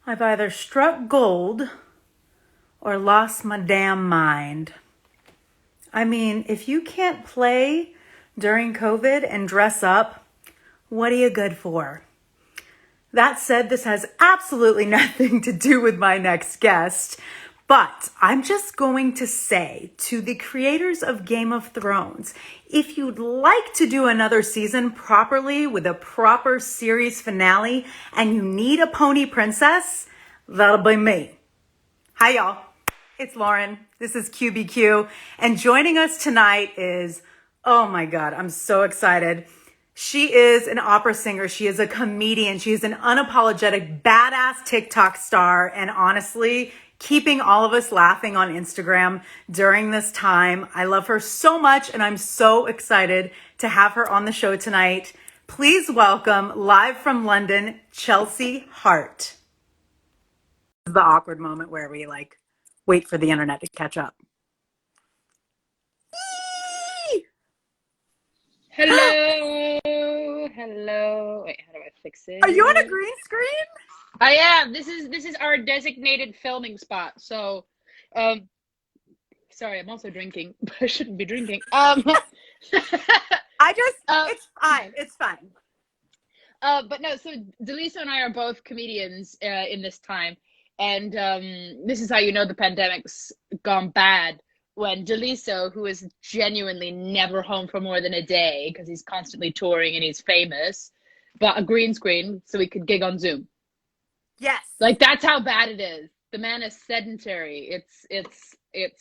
I've either struck gold or lost my damn mind. I mean, if you can't play during COVID and dress up, what are you good for? That said, this has absolutely nothing to do with my next guest, but I'm just going to say to the creators of Game of Thrones, if you'd like to do another season properly with a proper series finale and you need a pony princess, that'll be me. Hi, y'all. It's Lauren. This is QBQ. And joining us tonight is, oh my God, I'm so excited. She is an opera singer. She is a comedian. She is an unapologetic, badass TikTok star. And honestly, keeping all of us laughing on Instagram during this time. I love her so much, and I'm so excited to have her on the show tonight. Please welcome, live from London, Chelsea Hart. This is the awkward moment where we wait for the internet to catch up. Hello. Hello. Wait, how do I fix it? Are you on a green screen? I am. This is our designated filming spot. So, sorry, I'm also drinking, but I shouldn't be drinking. It's fine. It's fine. But no, so Delisa and I are both comedians in this time. And this is how you know the pandemic's gone bad. When Jaliso, who is genuinely never home for more than a day because he's constantly touring and he's famous, bought a green screen so he could gig on Zoom. Yes. Like, that's how bad it is. The man is sedentary. It's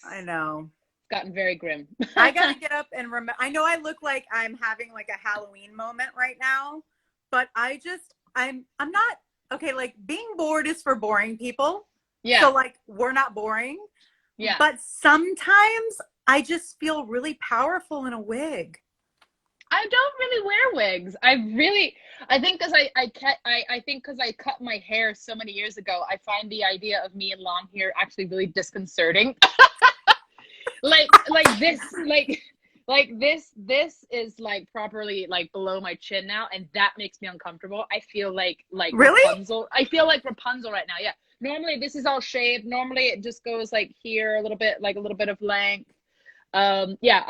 I know. gotten very grim. I gotta get up and remember. I know I look like I'm having like a Halloween moment right now, but I'm not okay. Like, being bored is for boring people. Yeah. So we're not boring. Yeah. But sometimes I just feel really powerful in a wig. I don't really wear wigs. I think because I cut my hair so many years ago, I find the idea of me in long hair actually really disconcerting. like this is like properly like below my chin now, and that makes me uncomfortable. I feel like Really? Rapunzel. I feel like Rapunzel right now. Yeah. Normally this is all shaved. Normally it just goes like here a little bit, like a little bit of length. Yeah,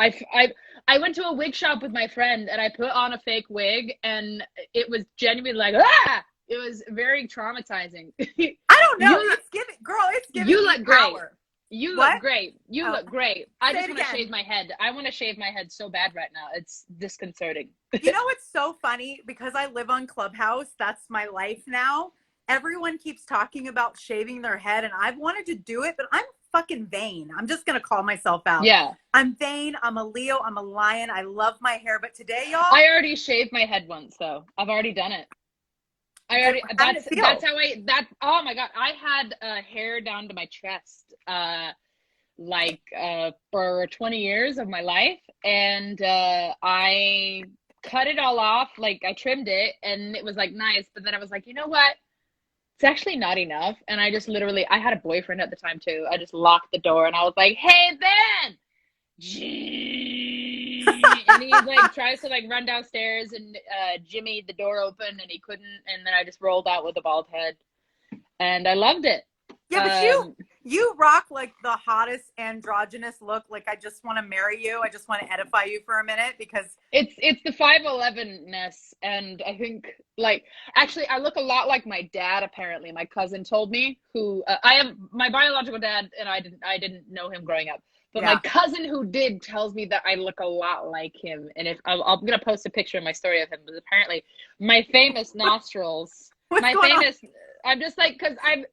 I went to a wig shop with my friend and I put on a fake wig and it was genuinely like, ah! It was very traumatizing. I don't know. It's giving you me look great. power. You What? look great. You look great. I Say just it want to again. shave my head. I want to shave my head so bad right now. It's disconcerting. You know what's so funny? Because I live on Clubhouse, that's my life now. Everyone keeps talking about shaving their head, and I've wanted to do it, but I'm fucking vain. I'm just gonna call myself out. Yeah. I'm vain. I'm a Leo. I'm a lion. I love my hair, but today, y'all, I already shaved my head once though. I've already done it. how did it feel? Oh my God. I had hair down to my chest for 20 years of my life, and I cut it all off. Like, I trimmed it and it was like nice, but then I was like, you know what? It's actually not enough. And I just literally, I had a boyfriend at the time too. I just locked the door and I was like, hey, Ben! And he like tries to like run downstairs and Jimmy the door open and he couldn't. And then I just rolled out with a bald head and I loved it. Yeah, but you rock like the hottest androgynous look. Like, I just want to marry you. I just want to edify you for a minute because It's the 5'11"-ness, and I think like actually I look a lot like my dad. Apparently, my cousin told me who I am. My biological dad, and I didn't know him growing up, but yeah. my cousin who did tells me that I look a lot like him. And if I'm gonna post a picture in my story of him, but apparently my famous nostrils, What's going on? I'm just like because I'm.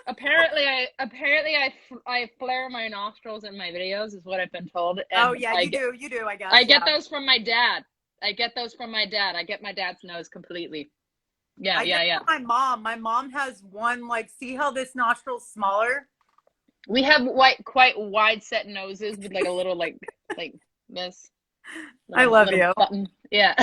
Apparently I flare my nostrils in my videos is what I've been told. And oh yeah, you do, I guess. I get those from my dad. I get my dad's nose completely. Yeah. My mom has one, like, see how this nostril's smaller? We have quite wide set noses with like a little like this. I love you. Button. Yeah.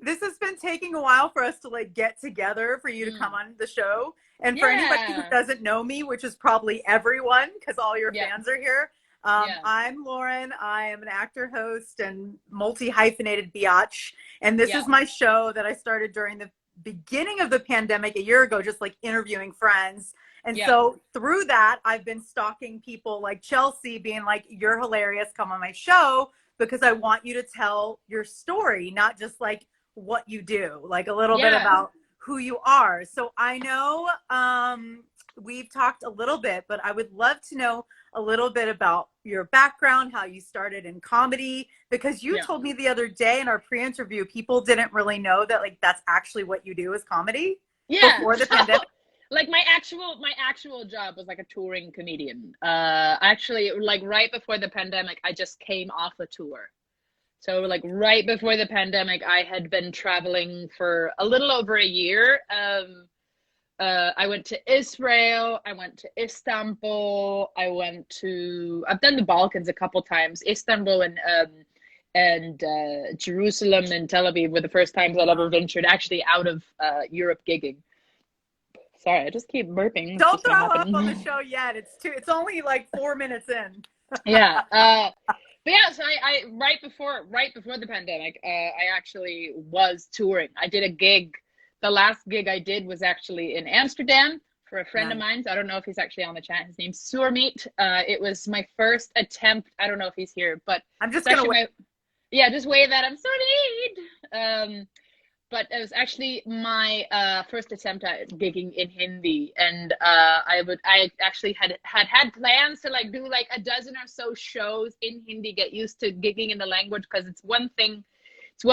This has been taking a while for us to like get together for you to come on the show. And for anybody who doesn't know me, which is probably everyone because all your fans are here. I'm Lauren. I am an actor, host, and multi-hyphenated biatch. And this is my show that I started during beginning of the pandemic a year ago, just like interviewing friends. And Yeah. so through that, I've been stalking people like Chelsea, being like, you're hilarious, come on my show, because I want you to tell your story, not just like what you do, like a little bit Yeah. about who you are. So I know we've talked a little bit, but I would love to know a little bit about your background, how you started in comedy, because you Yeah. told me the other day in our pre-interview, people didn't really know that like that's actually what you do is comedy Yeah. before the So, pandemic. like my actual job was like a touring comedian. Actually, like right before the pandemic, I just came off a tour. So like right before the pandemic, I had been traveling for a little over a year. I went to Israel, I went to Istanbul, I've done the Balkans a couple times. Istanbul and Jerusalem and Tel Aviv were the first times I'd ever ventured actually out of Europe gigging. Sorry, I just keep burping. It's Don't just what throw up on the happened. show yet. It's only like 4 minutes in. Yeah. But yeah, so I right before the pandemic, I actually was touring. I did a gig. The last gig I did was actually in Amsterdam for a friend of Nice. mine. I don't know if he's actually on the chat. His name's Surmeet. It was my first attempt. I don't know if he's here, but I'm just it's gonna actually wait. my, yeah, just wave at him, Surmeet. But it was actually my first attempt at gigging in Hindi, and I actually had plans to like do like a dozen or so shows in Hindi, get used to gigging in the language, because it's one thing to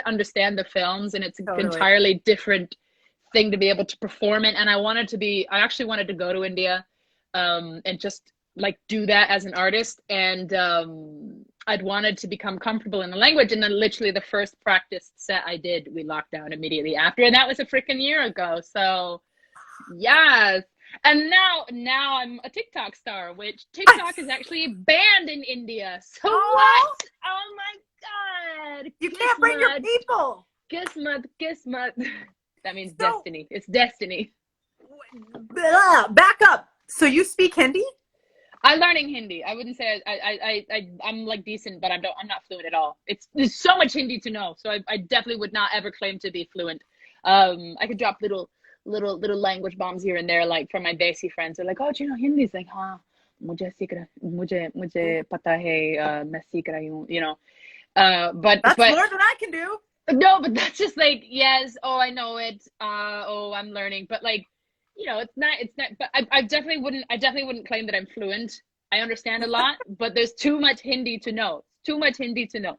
understand the films, and it's an Totally. entirely different thing to be able to perform it. And I actually wanted to go to India, and just like do that as an artist, and I'd wanted to become comfortable in the language. And then literally the first practice set I did, we locked down immediately after, and that was a freaking year ago. So yes. And now I'm a TikTok star, which TikTok is actually banned in India. So Oh, what? Oh my God. you can't bring your Kismet, people. Kismet. That means So destiny. It's destiny. back up. So you speak Hindi? I'm learning Hindi. I wouldn't say I'm like decent, but I'm not fluent at all. There's so much Hindi to know, so I definitely would not ever claim to be fluent. I could drop little language bombs here and there, like from my Desi friends. They're like, "Oh, do you know Hindi?" It's like, "Haan, मुझे पता है, मैं सीख रही हूँ," you know. That's But more than I can do. no, but that's just like, yes, oh, I know it. Oh, I'm learning. But like, it's not, but I definitely wouldn't claim that I'm fluent. I understand a lot, but there's too much Hindi to know. Too much Hindi to know.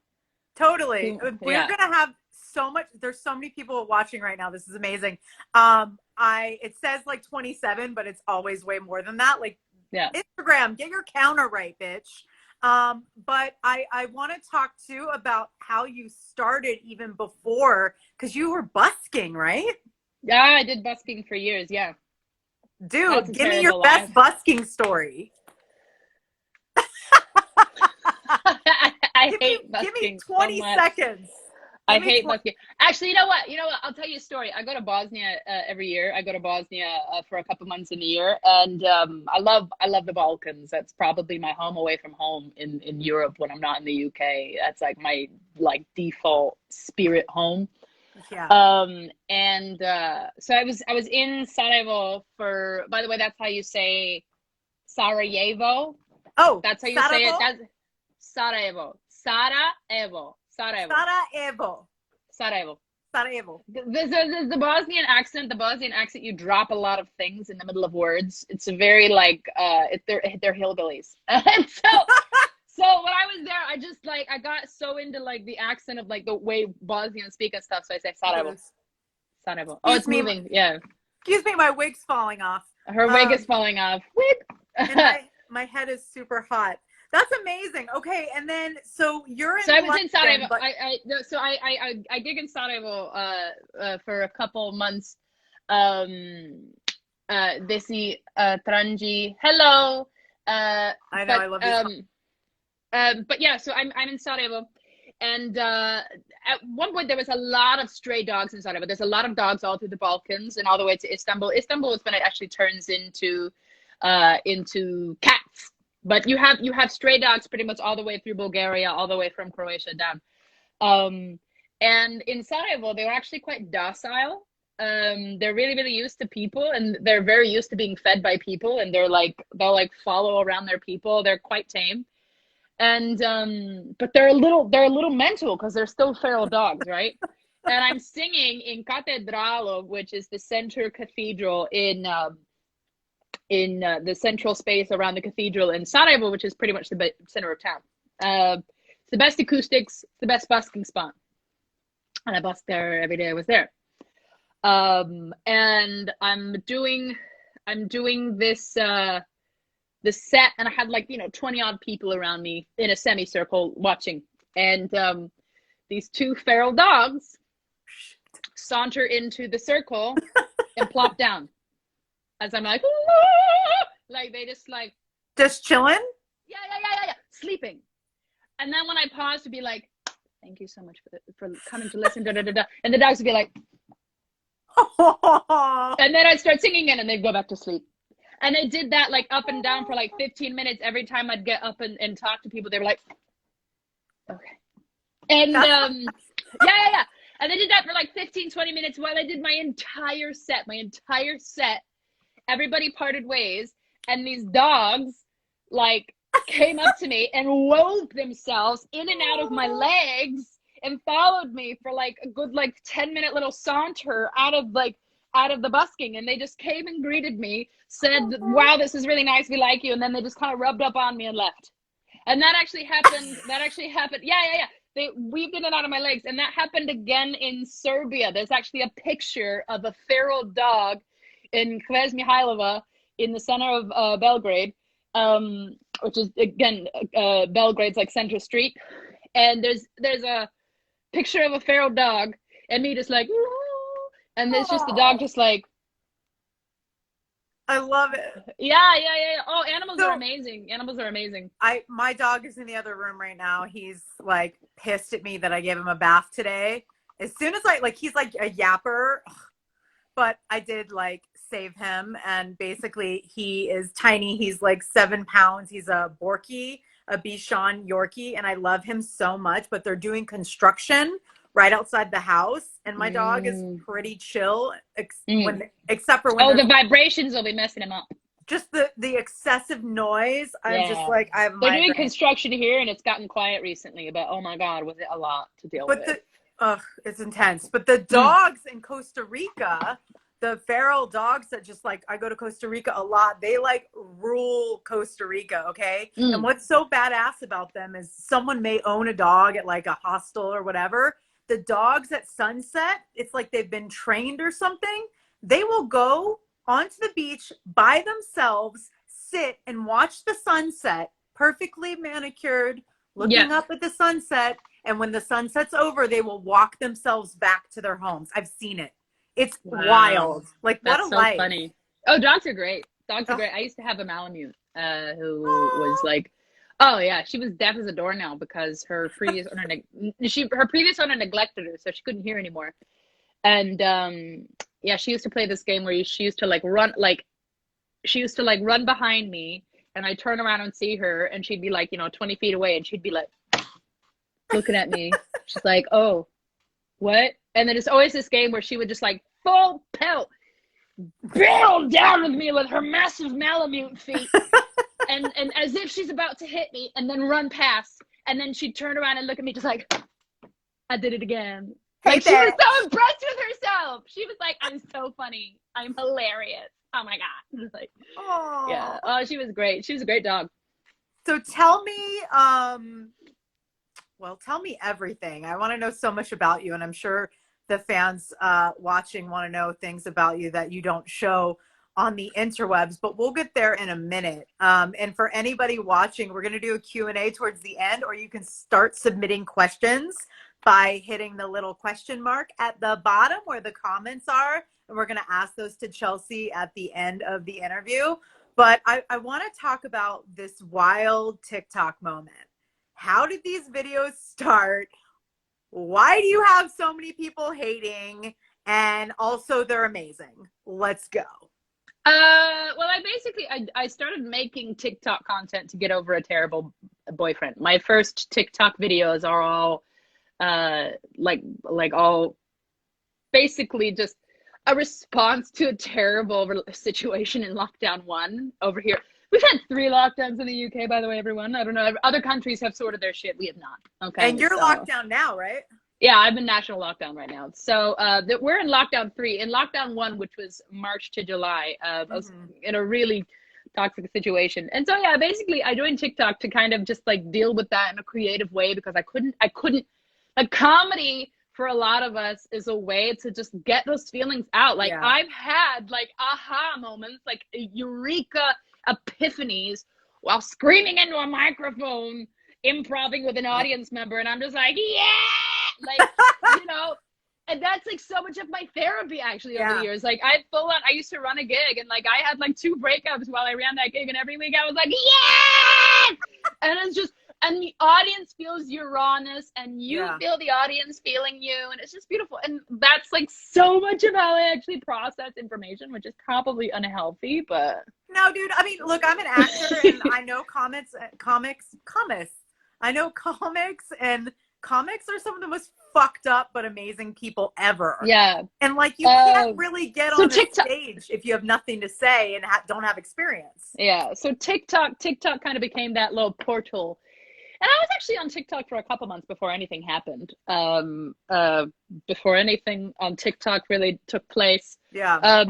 Totally. We're Yeah. gonna have so much. There's so many people watching right now. This is amazing. It says like 27, but it's always way more than that. Like Yeah. Instagram, get your counter right, bitch. But I want to talk too about how you started even before, because you were busking, right? Yeah, I did busking for years. Yeah. That's Dude, a give me your terrible best life. busking story. I Give me hate give me busking so 20 much. seconds. I Give me hate 20. busking. Actually, you know what? I'll tell you a story. I go to Bosnia every year. I go to Bosnia for a couple months in the year, and I love the Balkans. That's probably my home away from home in Europe when I'm not in the UK. That's like my like default spirit home. Yeah. And so I was in Sarajevo for. By the way, that's how you say Sarajevo. Oh, That's how you say it. Sarajevo? That's Sarajevo. Sarajevo. Sarajevo. Sarajevo. Sarajevo. Sarajevo. The Bosnian accent. The Bosnian accent. You drop a lot of things in the middle of words. It's a very like they're hillbillies. And so when I was there, I just like I got so into like the accent of like the way Bosnians speak and stuff. So I say Sarajevo. Sarajevo. Oh, Excuse it's me. moving. Yeah. Excuse me, my wig's falling off. Her wig is falling off. Wig. And my head is super hot. That's amazing. Okay, and then so you're in So I was London, in Sarajevo. but I gig in Sarajevo for a couple months. Desi Tranji. Hello. I know I love this. But yeah, so I'm in Sarajevo, and at one point there was a lot of stray dogs in Sarajevo. There's a lot of dogs all through the Balkans and all the way to Istanbul. Istanbul is when it actually turns into cats. But you have stray dogs pretty much all the way through Bulgaria, all the way from Croatia down. And in Sarajevo, they were actually quite docile. They're really, really used to people, and they're very used to being fed by people, and they'll like follow around their people. They're quite tame. And but they're a little mental because they're still feral dogs, right? And I'm singing in Catedralo, which is the center cathedral in the central space around the cathedral in Sarajevo, which is pretty much the center of town. It's the best acoustics, the best busking spot, and I busked there every day I was there. And I'm doing this this set, and I had like 20 odd people around me in a semicircle watching, and these two feral dogs saunter into the circle and plop down as I'm like, like they just chilling. Yeah, sleeping. And then when I pause to be like, thank you so much for coming to listen, da, da, da, da. And the dogs would be like, and then I'd start singing again, and they'd go back to sleep. And I did that like up and down for like 15 minutes. Every time I'd get up and talk to people, they were like, okay. And yeah. And I did that for like 15, 20 minutes while I did my entire set. Everybody parted ways, and these dogs like came up to me and wove themselves in and out of my legs and followed me for like a good like 10-minute little saunter out of the busking, and they just came and greeted me, said, wow, this is really nice, we like you, and then they just kind of rubbed up on me and left. And that actually happened. Yeah. They weaved in and out of my legs, and that happened again in Serbia. There's actually a picture of a feral dog in Kvez Mihailova in the center of Belgrade, which is again Belgrade's like central street, and there's a picture of a feral dog and me just like, and there's just the dog just like, I love it. Yeah. Oh, animals are amazing. My dog is in the other room right now. He's like pissed at me that I gave him a bath today. As soon as he's like a yapper, but I did like save him. And basically he is tiny. He's like 7 pounds. He's a Borky, a Bichon Yorkie. And I love him so much, but they're doing construction right outside the house, and my dog is pretty chill, except for when the vibrations will be messing him up. Just the excessive noise. I'm just like, I have. They're doing construction here, and it's gotten quiet recently. But oh my god, was it a lot to deal with? It's intense. But the dogs in Costa Rica, the feral dogs that just like, I go to Costa Rica a lot. They like rule Costa Rica, okay? And what's so badass about them is someone may own a dog at like a hostel or whatever. The dogs at sunset, it's like they've been trained or something. They will go onto the beach by themselves, sit and watch the sunset, perfectly manicured, looking up at the sunset. And when the sunset's over, they will walk themselves back to their homes. I've seen it. It's wild. Like, that's what a so life. Funny. Oh, dogs are great. I used to have a Malamute who was like, oh yeah, she was deaf as a doornail because her previous owner neglected her, so she couldn't hear anymore. And yeah, she used to play this game where she used to run behind me, and I'd turn around and see her, and she'd be like 20 feet away, and she'd be like looking at me. She's like, oh, what? And then it's always this game where she would just like full pelt barrel down with me with her massive Malamute feet. And as if she's about to hit me, and then run past, and then she'd turn around and look at me just like, I did it again. Like, she was so impressed with herself. She was like, I'm so funny. I'm hilarious. Oh my god. It was like, yeah. Oh, she was great. She was a great dog. So tell me, tell me everything. I want to know so much about you, and I'm sure the fans watching want to know things about you that you don't show on the interwebs, but we'll get there in a minute. And for anybody watching, we're going to do a Q&A towards the end, or you can start submitting questions by hitting the little question mark at the bottom where the comments are. And we're going to ask those to Chelsea at the end of the interview. But I want to talk about this wild TikTok moment. How did these videos start? Why do you have so many people hating? And also, they're amazing. Let's go. Well, I started making TikTok content to get over a terrible boyfriend. My first TikTok videos are all like all basically just a response to a terrible situation in lockdown 1 over here. We've had 3 lockdowns in the UK, by the way, everyone. I don't know. Other countries have sorted their shit. We have not. Okay. And you're locked down now, right? Yeah, I'm in national lockdown right now. So we're in lockdown 3. In lockdown 1, which was March to July, I was in a really toxic situation. And so, yeah, basically I joined TikTok to kind of just like deal with that in a creative way, because I couldn't, like, comedy for a lot of us is a way to just get those feelings out. Like, I've had like aha moments, like eureka epiphanies while screaming into a microphone, improving with an audience member, and I'm just like, yeah, like, you know. And that's like so much of my therapy actually over the years. Like, I used to run a gig, and like I had like 2 breakups while I ran that gig, and every week I was like, yeah. And it's just, and the audience feels your rawness, and you feel the audience feeling you, and it's just beautiful. And that's like so much of how I actually process information, which is probably unhealthy, but no, dude. I mean, look, I'm an actor, and I know comics. I know comics, and comics are some of the most fucked up but amazing people ever. Yeah. And like, you can't really get on a stage if you have nothing to say and don't have experience. Yeah. So TikTok kind of became that little portal. And I was actually on TikTok for a couple months before anything happened. Before anything on TikTok really took place. Yeah.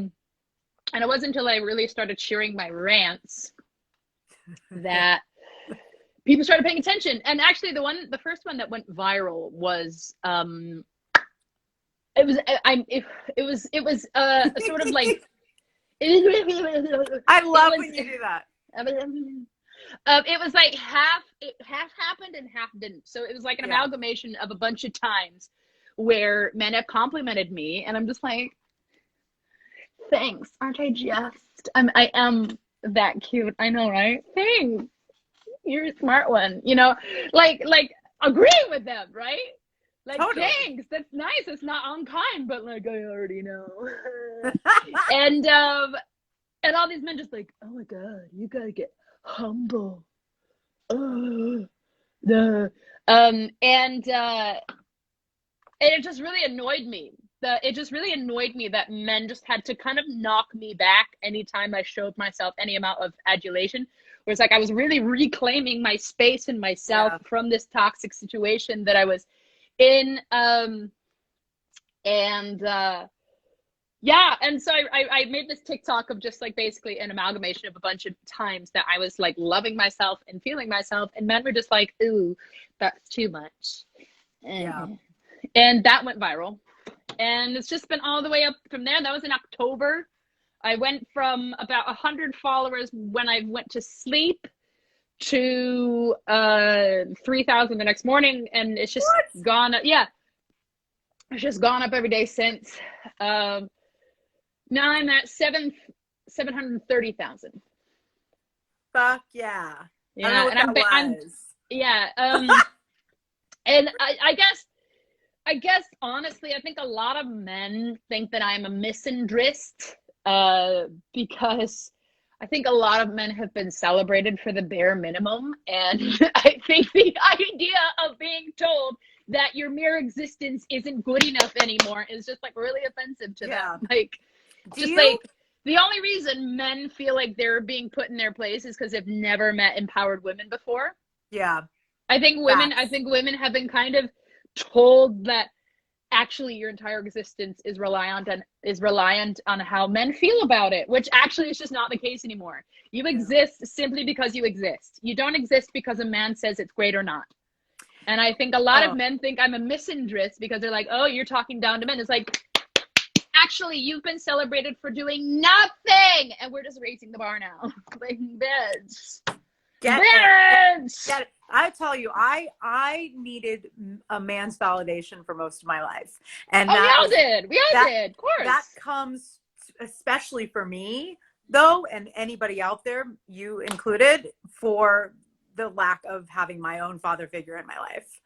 And it wasn't until I really started sharing my rants that people started paying attention. And actually the first one that went viral was it was sort of like I love when you do that. It was like half happened and half didn't. So it was like an amalgamation of a bunch of times where men have complimented me, and I'm just like, thanks, aren't I just? I am that cute. I know, right? Thanks. You're a smart one. You know, like agreeing with them, right? Like, totally. Thanks. That's nice. It's not unkind, but like, I already know. And all these men just like, oh my God, you gotta get humble. And it just really annoyed me. It just really annoyed me that men just had to kind of knock me back anytime I showed myself any amount of adulation. Where it's like I was really reclaiming my space and myself from this toxic situation that I was in. And so I made this TikTok of just like basically an amalgamation of a bunch of times that I was like loving myself and feeling myself, and men were just like, ooh, that's too much. And that went viral. And it's just been all the way up from there. That was in October. I went from about 100 followers when I went to sleep to 3,000 the next morning, and it's just gone up. Yeah, it's just gone up every day since. Now I'm at 730,000. Fuck yeah! Yeah, I don't know what and that was. And I guess honestly, I think a lot of men think that I'm a misandrist, because I think a lot of men have been celebrated for the bare minimum, and I think the idea of being told that your mere existence isn't good enough anymore is just like really offensive to them. Like, the only reason men feel like they're being put in their place is because they've never met empowered women before. Yeah. I think women have been kind of told that actually your entire existence is reliant on how men feel about it, which actually is just not the case anymore. You exist simply because you exist. You don't exist because a man says it's great or not. And I think a lot of men think I'm a misandrist because they're like, oh, you're talking down to men. It's like, actually, you've been celebrated for doing nothing, and we're just raising the bar now. Like, bitch. Get it. I tell you, I needed a man's validation for most of my life, and we all did. Of course. That comes especially for me, though, and anybody out there, you included, for the lack of having my own father figure in my life.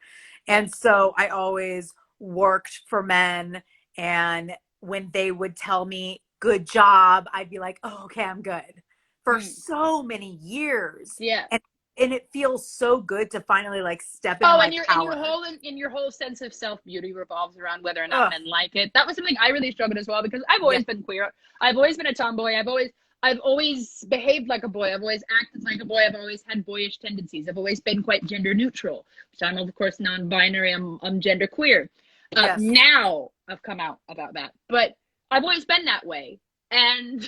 And so I always worked for men, and when they would tell me good job, I'd be like, oh, okay, I'm good, for so many years. Yeah. And and it feels so good to finally like step into Oh, my and power. your whole sense of self beauty revolves around whether or not Ugh. men like it. That was something I really struggled as well, because I've Yeah. always been queer. I've always been a tomboy. I've always behaved like a boy. I've always acted like a boy. I've always had boyish tendencies. I've always been quite gender neutral, which I'm of course non-binary. I'm gender queer. Yes. Now I've come out about that, but I've always been that way, and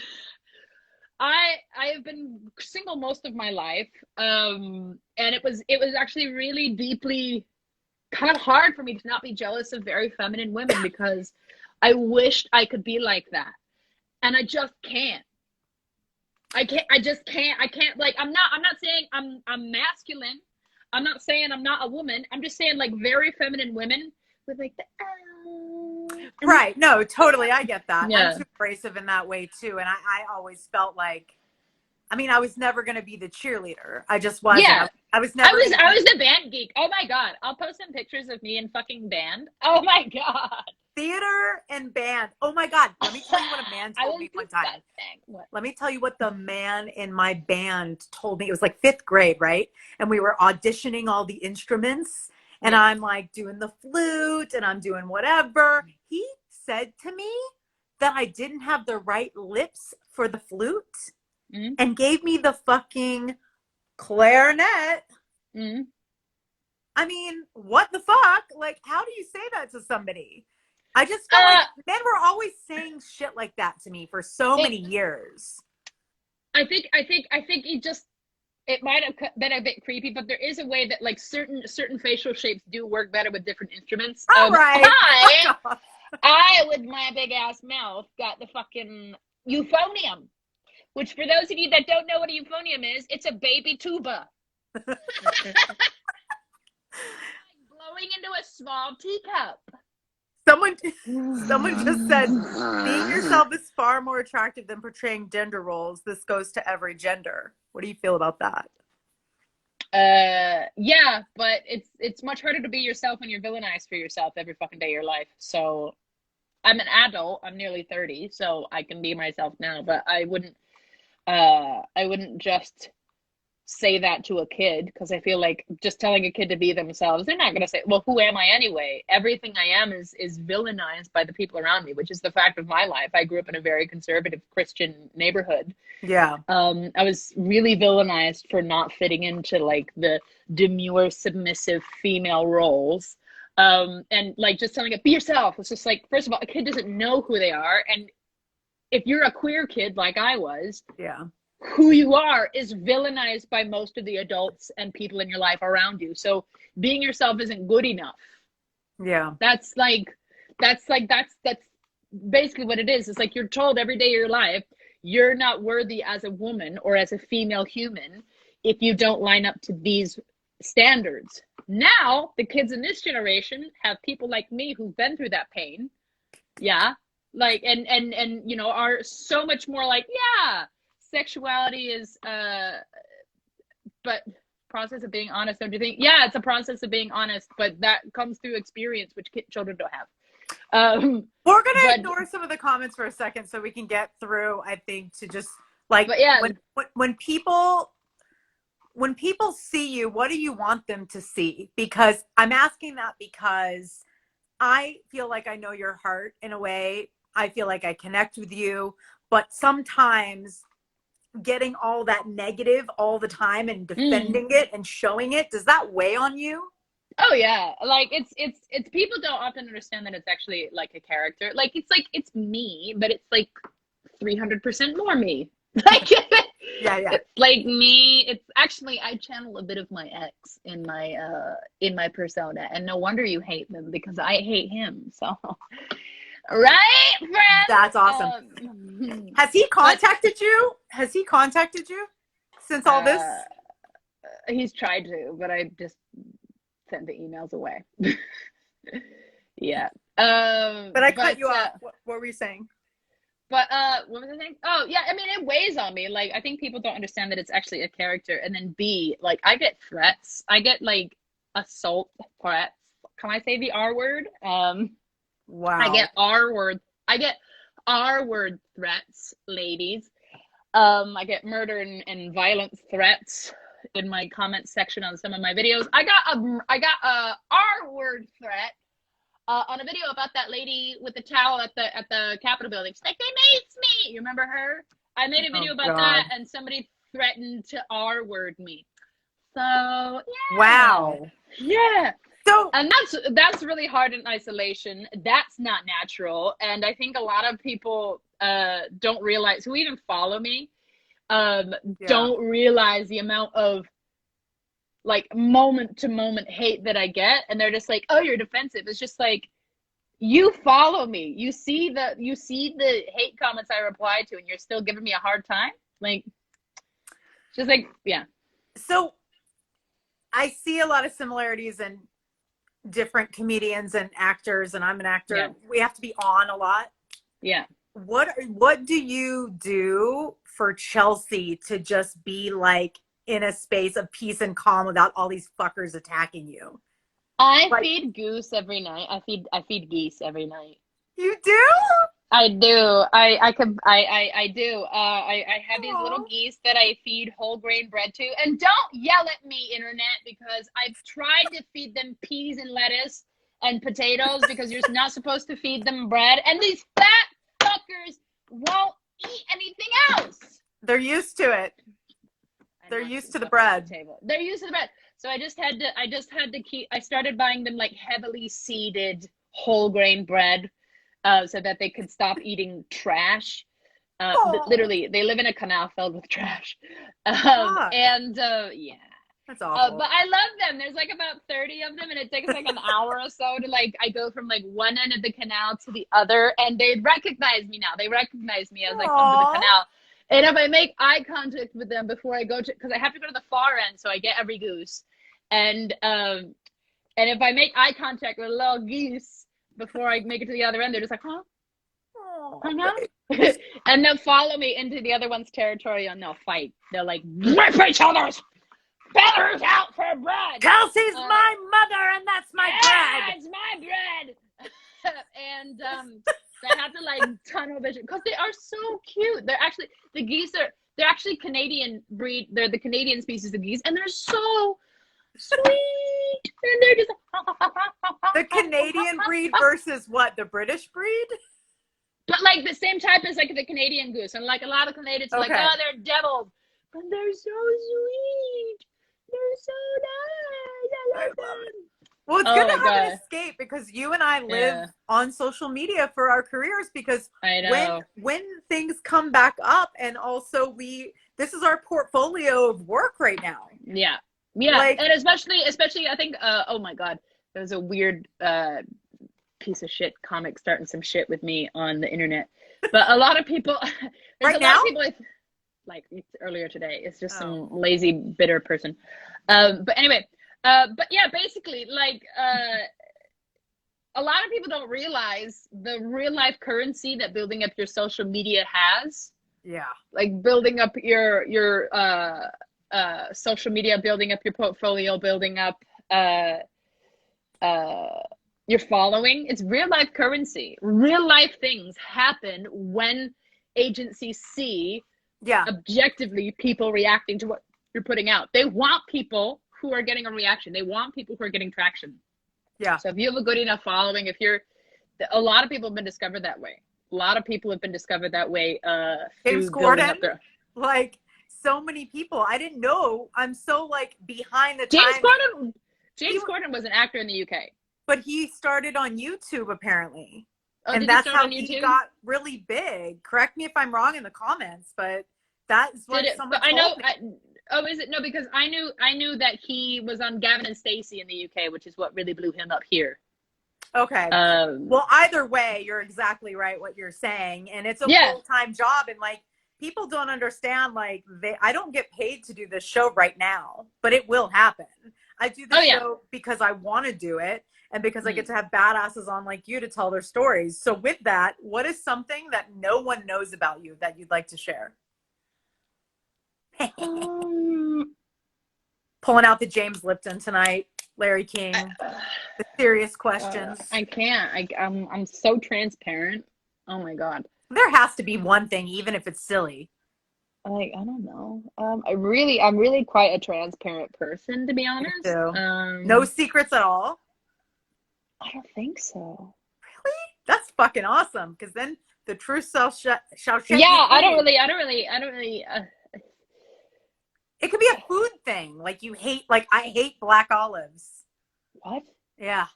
I have been single most of my life, and it was actually really deeply kind of hard for me to not be jealous of very feminine women, because I wished I could be like that, and I just can't. I just can't. I can't, like, I'm not saying I'm masculine. I'm not saying I'm not a woman. I'm just saying, like, very feminine women with like the Right. No, totally. I get that. I'm yeah. too abrasive in that way too. And I always felt like, I mean, I was never going to be the cheerleader. I just wasn't. Yeah. I was never going to I be was the band geek. Oh my god. I'll post some pictures of me in fucking band. Oh my god. theater and band. Oh my God. Let me tell you what a man I told was me one time. disgusting. What? Let me tell you what the man in my band told me. It was like fifth grade, right? And we were auditioning all the instruments, and Yeah. I'm like doing the flute and I'm doing whatever. He said to me that I didn't have the right lips for the flute Mm-hmm. and gave me the fucking clarinet. Mm-hmm. I mean, what the fuck? Like, how do you say that to somebody? I just felt like men were always saying shit like that to me for so many years. I think it might have been a bit creepy, but there is a way that, like, certain facial shapes do work better with different instruments. All right. I with my big ass mouth got the fucking euphonium, which, for those of you that don't know what a euphonium is, it's a baby tuba. Like blowing into a small teacup. Someone just said, being yourself is far more attractive than portraying gender roles. This goes to every gender. What do you feel about that? Yeah, but it's much harder to be yourself when you're villainized for yourself every fucking day of your life. So I'm an adult. I'm nearly 30, so I can be myself now, but I wouldn't just say that to a kid, because I feel like just telling a kid to be themselves, they're not going to say, well, who am I anyway? Everything I am is villainized by the people around me, which is the fact of my life. I grew up in a very conservative Christian neighborhood. Yeah. I was really villainized for not fitting into, like, the demure, submissive female roles. And, like, just telling it, be yourself. It's just like, first of all, a kid doesn't know who they are. And if you're a queer kid like I was, yeah, who you are is villainized by most of the adults and people in your life around you. So being yourself isn't good enough. Yeah. That's basically what it is. It's like you're told every day of your life, you're not worthy as a woman or as a female human if you don't line up to these standards. Now, the kids in this generation have people like me who've been through that pain. Yeah. Like, and you know, are so much more like, yeah, sexuality is but process of being honest, don't you think? Yeah, it's a process of being honest, but that comes through experience, which children don't have. We're gonna ignore some of the comments for a second so we can get through, I think, to just like, but yeah, when people see you, what do you want them to see? Because I'm asking that because I feel like I know your heart in a way. I feel like I connect with you, but sometimes getting all that negative all the time and defending it and showing it, does that weigh on you? Oh yeah, like it's people don't often understand that it's actually like a character. Like it's me, but it's like 300% more me. Like yeah, it's like me. It's actually, I channel a bit of my ex in my persona, and no wonder you hate them, because I hate him. So right, friend? That's awesome. Has he contacted you? Has he contacted you since all this? He's tried to, but I just sent the emails away. Yeah. But I cut you off. What were you saying? But what was I saying? Oh yeah, I mean, it weighs on me. Like, I think people don't understand that it's actually a character. And then B, like, I get threats. I get, like, assault threats. Can I say the R word? Wow. I get R word threats, ladies. I get murder and violence threats in my comment section on some of my videos. I got a R word threat on a video about that lady with the towel at the Capitol building. She's like, they maced me. You remember her? I made a video about that, and somebody threatened to R word me. So yeah. Wow. Yeah. So, and that's really hard in isolation. That's not natural, and I think a lot of people don't realize, who even follow me, don't realize the amount of like moment to moment hate that I get, and they're just like, oh, you're defensive. It's just like, you follow me, you see the hate comments I reply to, and you're still giving me a hard time. Like, just like, yeah. So I see a lot of similarities in different comedians and actors, and I'm an actor. Yeah. We have to be on a lot. Yeah. What do you do for Chelsea to just be like in a space of peace and calm without all these fuckers attacking you? I feed goose every night. I feed geese every night. You do? I do. I do. I have these little geese that I feed whole grain bread to. And don't yell at me, internet, because I've tried to feed them peas and lettuce and potatoes because you're not supposed to feed them bread. And these fat fuckers won't eat anything else. They're used to it. They're used to the bread. They're used to the bread. So I just had to I started buying them like heavily seeded whole grain bread. So that they could stop eating trash. Literally, they live in a canal filled with trash. Yeah. That's awful. But I love them. There's like about 30 of them, and it takes like an hour or so to like, I go from like one end of the canal to the other, and they recognize me now. They recognize me as I come to the canal. And if I make eye contact with them before I go to, because I have to go to the far end, so I get every goose. And if I make eye contact with a little geese before I make it to the other end, they're just like, huh? And they'll follow me into the other one's territory, and they'll fight. They'll like rip each other's feathers out for bread. Kelsey's my mother, and that's my bread. It's my bread. And I have to like tunnel vision because they are so cute. They're actually, the geese they're actually Canadian breed. They're the Canadian species of geese, and they're so sweet. And they're just the Canadian breed versus what? The British breed? But like the same type as like the Canadian goose. And like a lot of Canadians are like, oh, they're devils. But they're so sweet. They're so nice. I love them. Well, it's good to have an escape because you and I live on social media for our careers, because when things come back up, and also this is our portfolio of work right now. Yeah. Yeah. Like, and especially I think, oh my God, there was a weird piece of shit comic starting some shit with me on the internet. But a lot of people, right now? Like earlier today, it's just some lazy, bitter person. But anyway, but yeah, basically, like, a lot of people don't realize the real life currency that building up your social media has. Yeah. Like building up your social media, building up your portfolio, building up your following. It's real life currency. Real life things happen when agencies see objectively people reacting to what you're putting out. They want people who are getting a reaction. They want people who are getting traction. Yeah. So if you have a good enough following, a lot of people have been discovered that way. A lot of people have been discovered that way. James Corden, like so many people. I didn't know. I'm so like behind the times. James Corden was an actor in the UK. But he started on YouTube apparently. Oh, and that's how he got really big. Correct me if I'm wrong in the comments, but that's what someone told me. Is it? No, because I knew that he was on Gavin and Stacey in the UK, which is what really blew him up here. Okay. Well, either way, you're exactly right what you're saying. And it's a full-time job. And like, people don't understand, like, I don't get paid to do this show right now, but it will happen. I do the show because I want to do it, and because I get to have badasses on like you to tell their stories. So with that, what is something that no one knows about you that you'd like to share? Pulling out the James Lipton tonight, Larry King, the serious questions. I can't. I'm so transparent. Oh my God. There has to be one thing, even if it's silly. Like, I don't know. I'm really quite a transparent person, to be Me honest. too. No secrets at all. I don't think so. Really? That's fucking awesome. Because then the true self shall set you Yeah, free. I don't really. It could be a food thing. Like you hate, like I hate black olives. What? Yeah.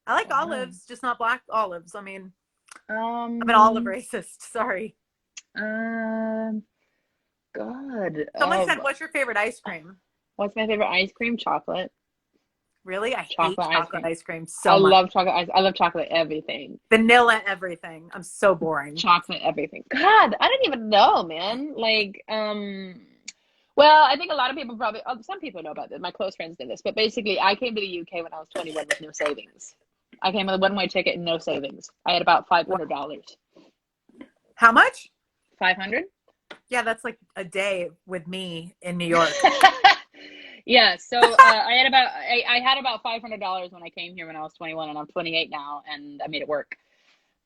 I like Wow. olives, just not black olives. I mean, I'm an olive Um, racist. Sorry. um, God. Someone said, "What's your favorite ice cream?" What's my favorite ice cream? Chocolate. Really? I hate Chocolate ice chocolate cream. ice cream I so much. love chocolate ice. I love chocolate everything. Vanilla everything. I'm so boring. Chocolate everything. God, I don't even know, man. Like, well, I think a lot of people probably, some people know about this. My close friends did this, but basically, I came to the UK when I was 21 with no savings. I came with a one-way ticket and no savings. I had about $500. How much? 500? Yeah, that's like a day with me in New York. Yeah, so I had about $500 when I came here when I was 21, and I'm 28 now, and I made it work.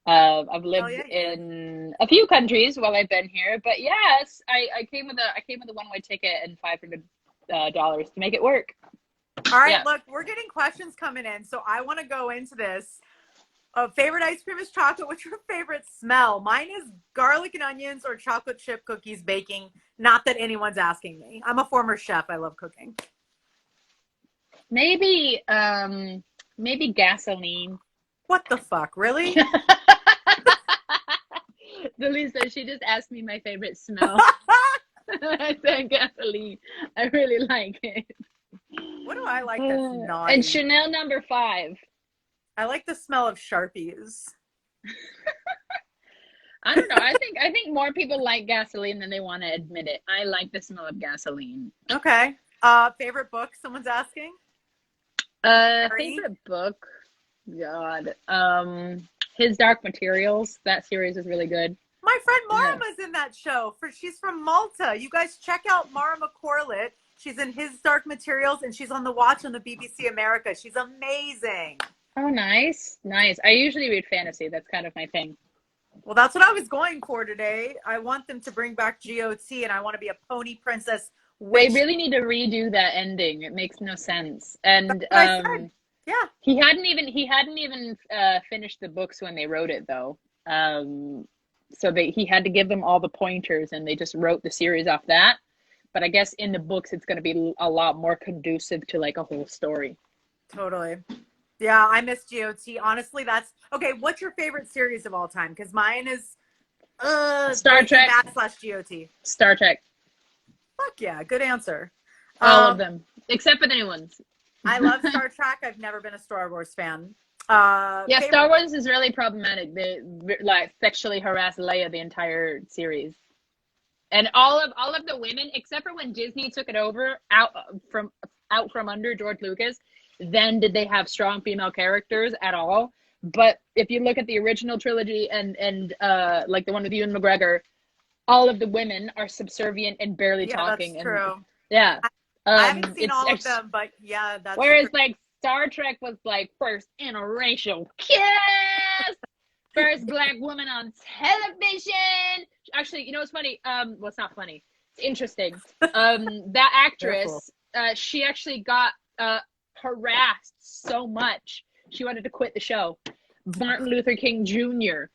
I've Hell lived yeah, you did. in a few countries while I've been here, but yes, I came with a one-way ticket and $500 to make it work. All right, Yeah. look, we're getting questions coming in, so I want to go into this. Favorite ice cream is chocolate. What's your favorite smell? Mine is garlic and onions or chocolate chip cookies baking. Not that anyone's asking me. I'm a former chef. I love cooking. Maybe maybe gasoline. What the fuck? Really? Lisa, she just asked me my favorite smell. I said gasoline. I really like it. What do I like that's And naughty? Chanel number 5. I like the smell of Sharpies. I don't know. I think more people like gasoline than they want to admit it. I like the smell of gasoline. Okay. Favorite book? Someone's asking. Harry? Favorite book? God. His Dark Materials. That series is really good. My friend Yeah. Marama's in that show. She's from Malta. You guys check out Marama Corlett. She's in His Dark Materials, and she's on The Watch on the BBC America. She's amazing. Oh, nice. Nice. I usually read fantasy. That's kind of my thing. Well, that's what I was going for today. I want them to bring back GOT, and I want to be a pony princess They witch. really need to redo that ending. It makes no sense. And That's what I said. Yeah. he hadn't even finished the books when they wrote it though. So he had to give them all the pointers, and they just wrote the series off that. But I guess in the books it's going to be a lot more conducive to like a whole story. Totally. Yeah, I miss GOT. Honestly, that's okay. What's your favorite series of all time? Because mine is Star Breaking Trek. Bad / GOT. Star Trek. Fuck yeah, good answer. All of them, except for the new ones. I love Star Trek. I've never been a Star Wars fan. Yeah, Favorite. Star Wars is really problematic. They like sexually harass Leia the entire series, and all of the women, except for when Disney took it over out from under George Lucas. Then did they have strong female characters at all? But if you look at the original trilogy and like the one with Ewan McGregor, all of the women are subservient and barely Yeah, that's talking, and true. yeah, I haven't seen all of it's them, but yeah, that's whereas true. like Star Trek was like first interracial kiss, first black woman on television. Actually, you know what's funny? Well, it's not funny. It's interesting. That Careful. actress, she actually got harassed so much she wanted to quit the show. Martin Luther King Jr.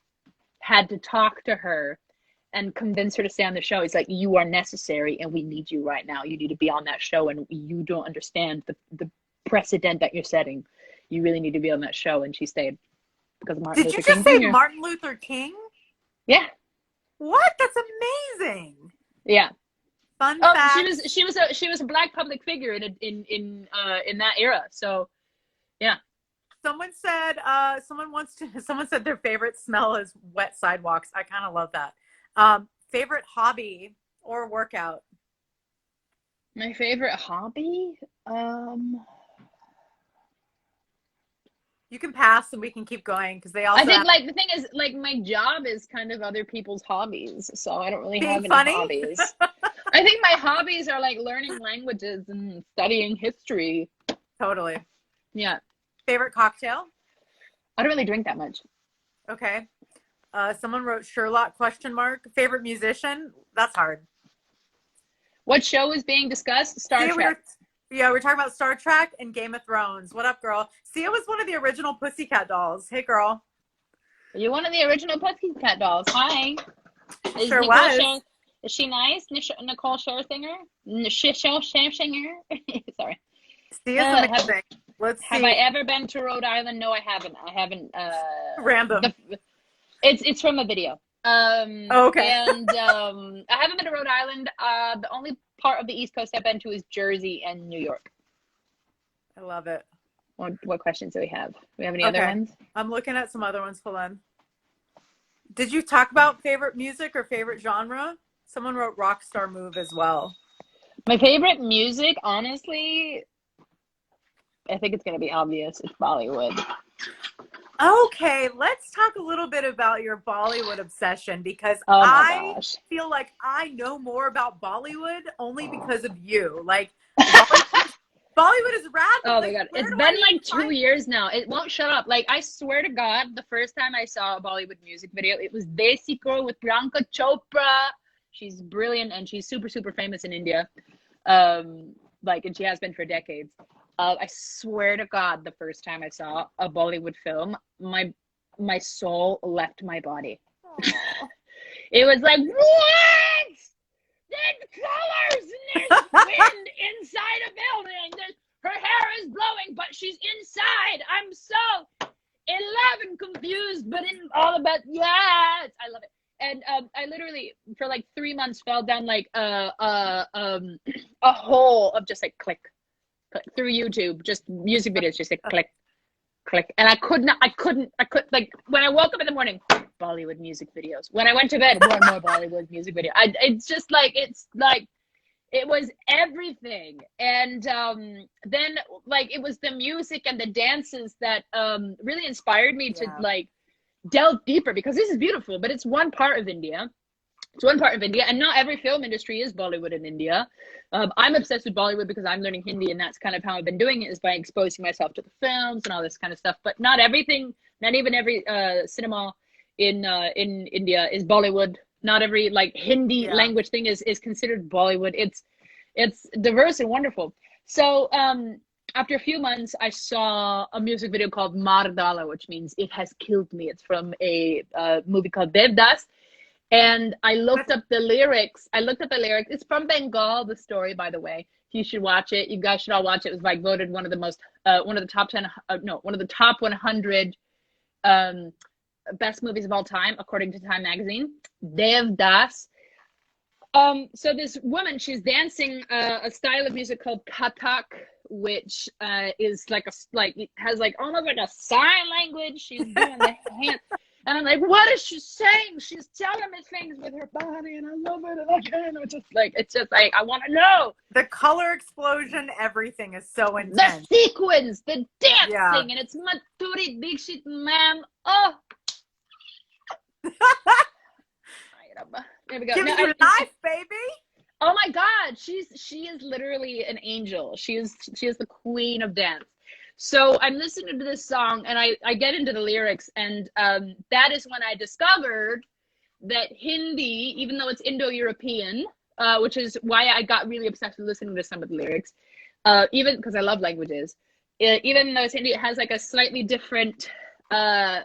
had to talk to her and convince her to stay on the show. He's like, you are necessary and we need you right now. You need to be on that show, and you don't understand the precedent that you're setting. You really need to be on that show. And she stayed because of Martin Did you Luther just King say Jr. Martin Luther King? Yeah. What? That's amazing. Yeah. Fun Oh, fact. she was a black public figure in that era. So yeah. Someone said someone said their favorite smell is wet sidewalks. I kind of love that. Favorite hobby or workout? My favorite hobby? You can pass and we can keep going because they I also think have like the thing is like my job is kind of other people's hobbies, so I don't really being have any funny. hobbies. I think my hobbies are like learning languages and studying history. Totally. Yeah. Favorite cocktail? I don't really drink that much. Okay. Someone wrote Sherlock ? Favorite musician? That's hard. What show is being discussed? Star See, Trek. we were talking about Star Trek and Game of Thrones. What up, girl? Sia was one of the original Pussycat Dolls. Hey, girl. You're one of the original Pussycat Dolls. Hi. Is Sure Nicole was. is she nice? Nicole Scherzinger? Scherzinger? Sorry. Sia's Have amazing. Let's have see. I ever been to Rhode Island? No, I haven't. I haven't. Random. It's from a video. Oh, okay. And I haven't been to Rhode Island. The only part of the East Coast I've been to is Jersey and New York. I love it. What questions do we have? Do we have any other ones? I'm looking at some other ones. Hold on. Did you talk about favorite music or favorite genre? Someone wrote Rockstar Move as well. My favorite music, honestly, I think it's going to be obvious. It's Bollywood. Okay, let's talk a little bit about your Bollywood obsession, because Oh my I gosh. feel like I know more about Bollywood only because of you. Like, Bollywood is rad. Oh my like, God. where It's do been I like 2 find- years now. It won't shut up. Like, I swear to God, the first time I saw a Bollywood music video, it was Desi Girl with Priyanka Chopra. She's brilliant and she's super, super famous in India. Like, and she has been for decades. I swear to God, the first time I saw a Bollywood film, my soul left my body. It was like, what? There's colors and there's wind inside a building. Her hair is blowing, but she's inside. I'm so in love and confused, but in all about, yes, I love it. And I literally, for like 3 months, fell down like a hole of just like click through YouTube, just music videos, just like click, click. And I couldn't, like, when I woke up in the morning, Bollywood music videos. When I went to bed, more Bollywood music video. It's just like, it was everything. And then, like, it was the music and the dances that really inspired me to like delve deeper, because this is beautiful, but it's one part of India. It's one part of India, and not every film industry is Bollywood in India. I'm obsessed with Bollywood because I'm learning Hindi, and that's kind of how I've been doing it, is by exposing myself to the films and all this kind of stuff. But not everything, not even every cinema in India is Bollywood. Not every like Hindi language thing is considered Bollywood. It's diverse and wonderful. So after a few months, I saw a music video called Mardala, which means it has killed me. It's from a movie called Devdas. And I looked up the lyrics. It's from Bengal, the story, by the way. You should watch it. You guys should all watch it. It was like voted one of the top 100 best movies of all time, according to Time magazine. Devdas. So this woman, she's dancing a style of music called Kathak, which is it has like almost like a sign language. She's doing the hand. And I'm like, what is she saying? She's telling me things with her body, and I love it. And I can't. It's just like, I want to know. The color explosion, everything is so intense. The sequence, the dancing, and it's Madhuri Dixit, man. Oh. There we go. Give me your life, baby. Oh my God, she is literally an angel. She is the queen of dance. So I'm listening to this song, and I get into the lyrics, and that is when I discovered that Hindi, even though it's Indo-European, which is why I got really obsessed with listening to some of the lyrics, even because I love languages, even though it's Hindi, it has like a slightly different, it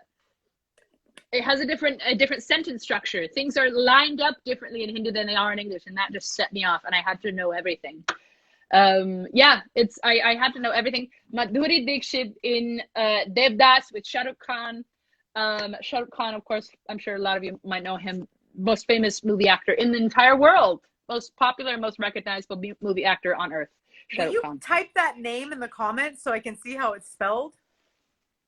has a different sentence structure. Things are lined up differently in Hindi than they are in English, and that just set me off, and I had to know everything. I had to know everything. Madhuri Dixit in Devdas with Shah Rukh Khan. Shah Rukh Khan, of course, I'm sure a lot of you might know him, most famous movie actor in the entire world, most popular, most recognizable movie actor on earth. Shah Rukh Khan. Type that name in the comments so I can see how it's spelled?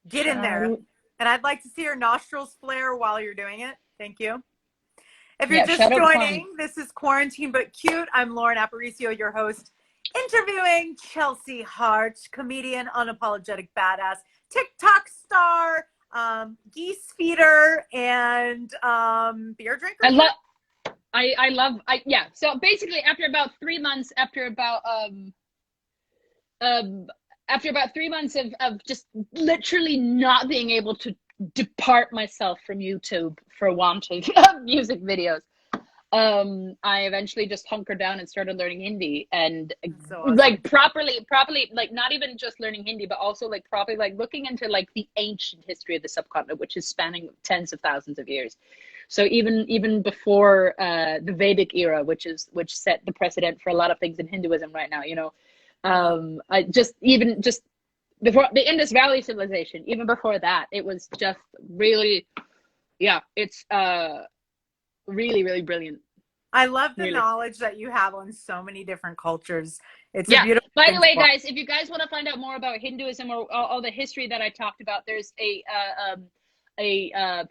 Get in there. And I'd like to see your nostrils flare while you're doing it. Thank you. If you're just joining, this is Quarantine But Cute. I'm Lauren Aparicio, your host, interviewing Chelsea Hart, comedian, unapologetic badass, TikTok star, geese feeder, and beer drinker. So basically, after about 3 months, after about 3 months of just literally not being able to depart myself from YouTube for want of music videos, I eventually just hunkered down and started learning Hindi, and So like awesome. properly, like not even just learning Hindi, but also like properly like looking into like the ancient history of the subcontinent, which is spanning tens of thousands of years. So even before the Vedic era, which set the precedent for a lot of things in Hinduism right now, you know, I just before the Indus Valley civilization, even before that, it was just really, yeah, it's really, really brilliant. I love the Really. knowledge that you have on so many different cultures. It's a Yeah. beautiful By the thing to way, watch. guys, if you guys want to find out more about Hinduism or all the history that I talked about, there's a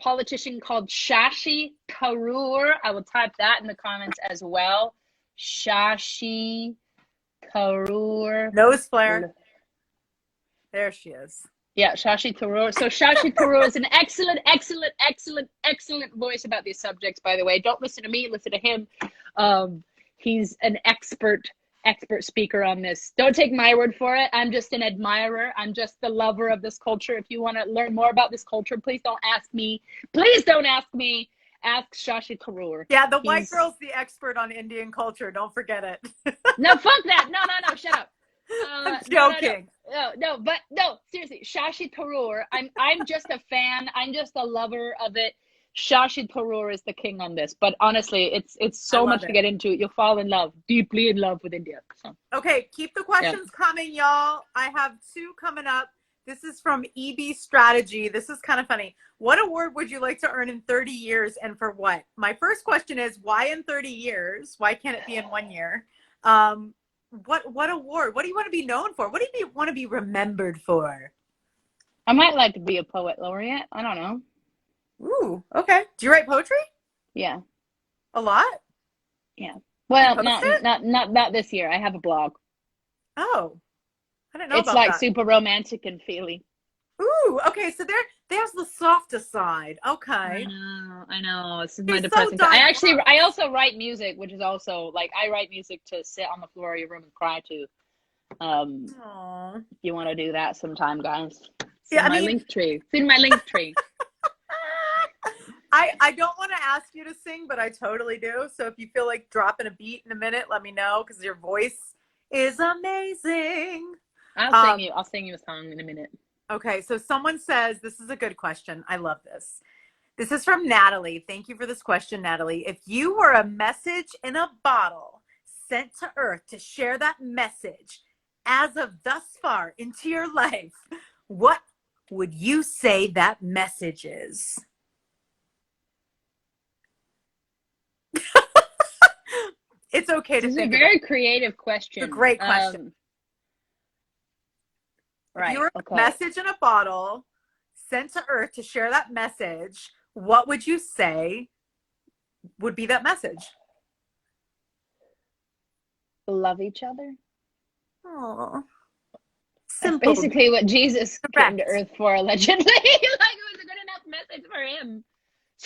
politician called Shashi Tharoor. I will type that in the comments as well. Shashi Tharoor. Nose flare. There she is. Yeah, Shashi Tharoor. So Shashi Tharoor is an excellent, excellent, excellent, excellent voice about these subjects. By the way, don't listen to me, listen to him. Um, he's an expert speaker on this. Don't take my word for it. I'm just an admirer. I'm just the lover of this culture. If you want to learn more about this culture, please don't ask me. Please don't ask me. Ask Shashi Tharoor. Yeah, the white He's girl's the expert on Indian culture. Don't forget it. no, fuck that. No, no, no. Shut up. I'm No, no, no, joking. no. But no, seriously, Shashi Tharoor. I'm just a fan. I'm just a lover of it. Shashi Tharoor is the king on this. But honestly, it's I so love much to it. get into. You'll fall in love, deeply in love with India. So, Okay, keep the yeah. questions coming, y'all. I have two coming up. This is from EB Strategy. This is kind of funny. What award would you like to earn in 30 years and for what? My first question is why in 30 years? Why can't it be in 1 year? What award? What do you want to be known for? What do you want to be remembered for? I might like to be a poet laureate. I don't know. Ooh, okay. Do you write poetry? Yeah, A lot? yeah. Do you Well, post it? not this year. I have a blog. Oh, I didn't know It's about like that. super romantic and feely. Ooh, okay. So there's the softer side. Okay. I know. This is my It's so depressing side. I diverse. also write music, which is also like I write music to sit on the floor of your room and cry to. Aw. If you want to do that sometime, guys, it's Yeah, in I my mean, link tree. It's in my link tree. I don't want to ask you to sing, but I totally do. So if you feel like dropping a beat in a minute, let me know because your voice is amazing. Um, I'll sing you a song in a minute. okay, so someone says this is a good question. I love this. This is from Natalie. Thank you for this question, Natalie. If you were a message in a bottle sent to Earth to share that message as of thus far into your life, what would you say that message is? It's okay to This is a think about very creative it. It's a question. great question. If you Right. were a Okay. message in a bottle sent to Earth to share that message, what would you say would be that message? Love each other. Oh, That's simple, basically what Jesus came to direct. Earth for, allegedly. Like it was a good enough message for him.